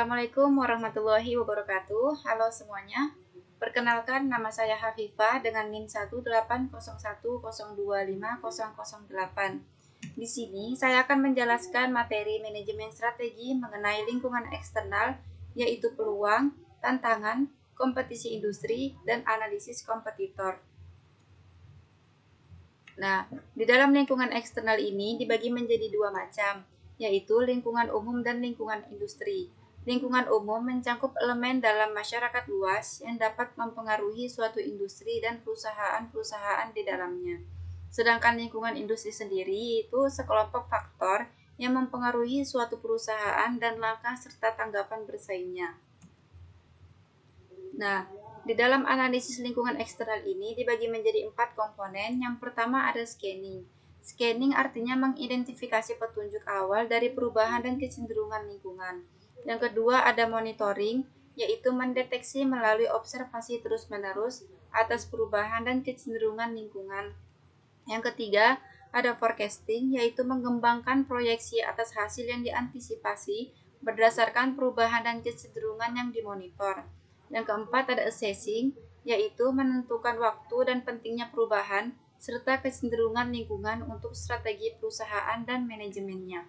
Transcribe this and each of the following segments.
Assalamualaikum warahmatullahi wabarakatuh. Halo semuanya. Perkenalkan, nama saya Hafifah dengan NIM 18010250008. Di sini saya akan menjelaskan materi manajemen strategi mengenai lingkungan eksternal, yaitu peluang, tantangan, kompetisi industri, dan analisis kompetitor. Nah, di dalam lingkungan eksternal ini dibagi menjadi dua macam, yaitu lingkungan umum dan lingkungan industri. Lingkungan umum mencakup elemen dalam masyarakat luas yang dapat mempengaruhi suatu industri dan perusahaan-perusahaan di dalamnya. Sedangkan lingkungan industri sendiri itu sekelompok faktor yang mempengaruhi suatu perusahaan dan langkah serta tanggapan bersaingnya. Nah, di dalam analisis lingkungan eksternal ini dibagi menjadi 4 komponen. Yang pertama ada scanning. Scanning artinya mengidentifikasi petunjuk awal dari perubahan dan kecenderungan lingkungan. Yang kedua ada monitoring, yaitu mendeteksi melalui observasi terus-menerus atas perubahan dan kecenderungan lingkungan. Yang ketiga ada forecasting, yaitu mengembangkan proyeksi atas hasil yang diantisipasi berdasarkan perubahan dan kecenderungan yang dimonitor. Yang keempat ada assessing, yaitu menentukan waktu dan pentingnya perubahan serta kecenderungan lingkungan untuk strategi perusahaan dan manajemennya.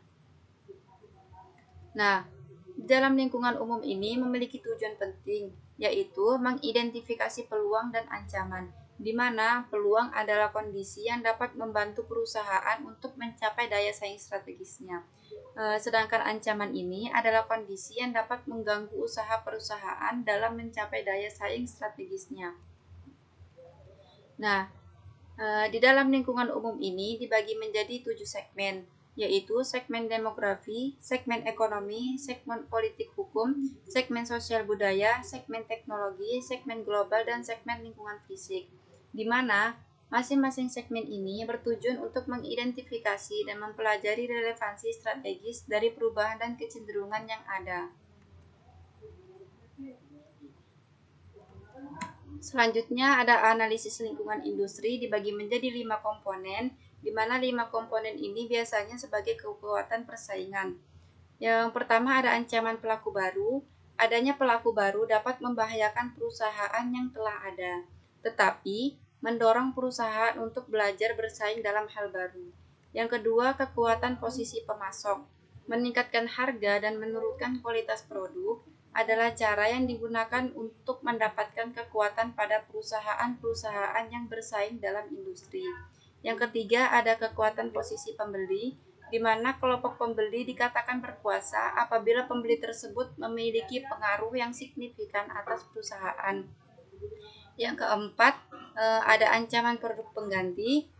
Nah, dalam lingkungan umum ini memiliki tujuan penting, yaitu mengidentifikasi peluang dan ancaman, di mana peluang adalah kondisi yang dapat membantu perusahaan untuk mencapai daya saing strategisnya. Sedangkan ancaman ini adalah kondisi yang dapat mengganggu usaha perusahaan dalam mencapai daya saing strategisnya. Nah, di dalam lingkungan umum ini dibagi menjadi 7 segmen, yaitu segmen demografi, segmen ekonomi, segmen politik hukum, segmen sosial budaya, segmen teknologi, segmen global, dan segmen lingkungan fisik, di mana masing-masing segmen ini bertujuan untuk mengidentifikasi dan mempelajari relevansi strategis dari perubahan dan kecenderungan yang ada. Selanjutnya ada analisis lingkungan industri dibagi menjadi 5 komponen, di mana 5 komponen ini biasanya sebagai kekuatan persaingan. Yang pertama ada ancaman pelaku baru. Adanya pelaku baru dapat membahayakan perusahaan yang telah ada, tetapi mendorong perusahaan untuk belajar bersaing dalam hal baru. Yang kedua, kekuatan posisi pemasok. Meningkatkan harga dan menurunkan kualitas produk adalah cara yang digunakan untuk mendapatkan kekuatan pada perusahaan-perusahaan yang bersaing dalam industri. Yang ketiga, ada kekuatan posisi pembeli, di mana kelompok pembeli dikatakan berkuasa apabila pembeli tersebut memiliki pengaruh yang signifikan atas perusahaan. Yang keempat, ada ancaman produk pengganti.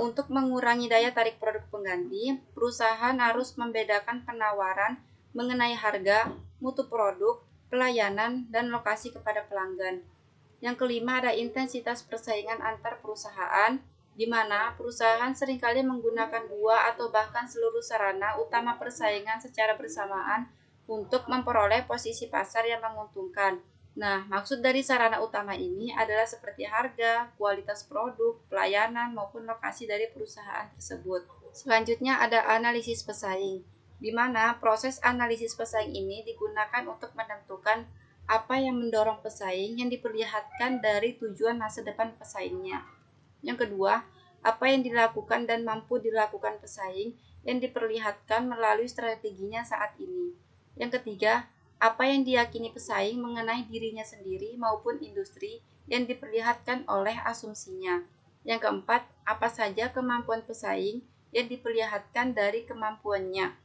Untuk mengurangi daya tarik produk pengganti, perusahaan harus membedakan penawaran mengenai harga, mutu produk, pelayanan, dan lokasi kepada pelanggan. Yang kelima ada intensitas persaingan antar perusahaan, di mana perusahaan seringkali menggunakan 2 atau bahkan seluruh sarana utama persaingan secara bersamaan untuk memperoleh posisi pasar yang menguntungkan. Nah, maksud dari sarana utama ini adalah seperti harga, kualitas produk, pelayanan, maupun lokasi dari perusahaan tersebut. Selanjutnya ada analisis pesaing, di mana proses analisis pesaing ini digunakan untuk menentukan apa yang mendorong pesaing yang diperlihatkan dari tujuan masa depan pesaingnya. Yang kedua, apa yang dilakukan dan mampu dilakukan pesaing yang diperlihatkan melalui strateginya saat ini. Yang ketiga, apa yang diyakini pesaing mengenai dirinya sendiri maupun industri yang diperlihatkan oleh asumsinya. Yang keempat, apa saja kemampuan pesaing yang diperlihatkan dari kemampuannya.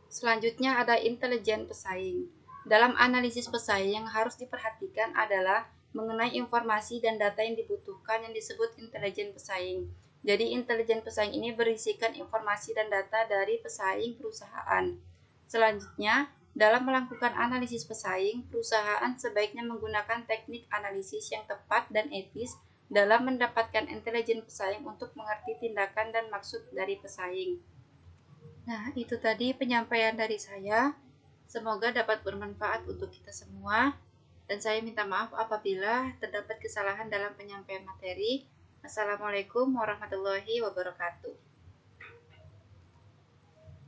Selanjutnya ada intelijen pesaing. Dalam analisis pesaing yang harus diperhatikan adalah mengenai informasi dan data yang dibutuhkan yang disebut intelijen pesaing. Jadi intelijen pesaing ini berisikan informasi dan data dari pesaing perusahaan. Selanjutnya, dalam melakukan analisis pesaing, perusahaan sebaiknya menggunakan teknik analisis yang tepat dan etis dalam mendapatkan intelijen pesaing untuk mengerti tindakan dan maksud dari pesaing. Nah, itu tadi penyampaian dari saya. Semoga dapat bermanfaat untuk kita semua. Dan saya minta maaf apabila terdapat kesalahan dalam penyampaian materi. Assalamualaikum warahmatullahi wabarakatuh.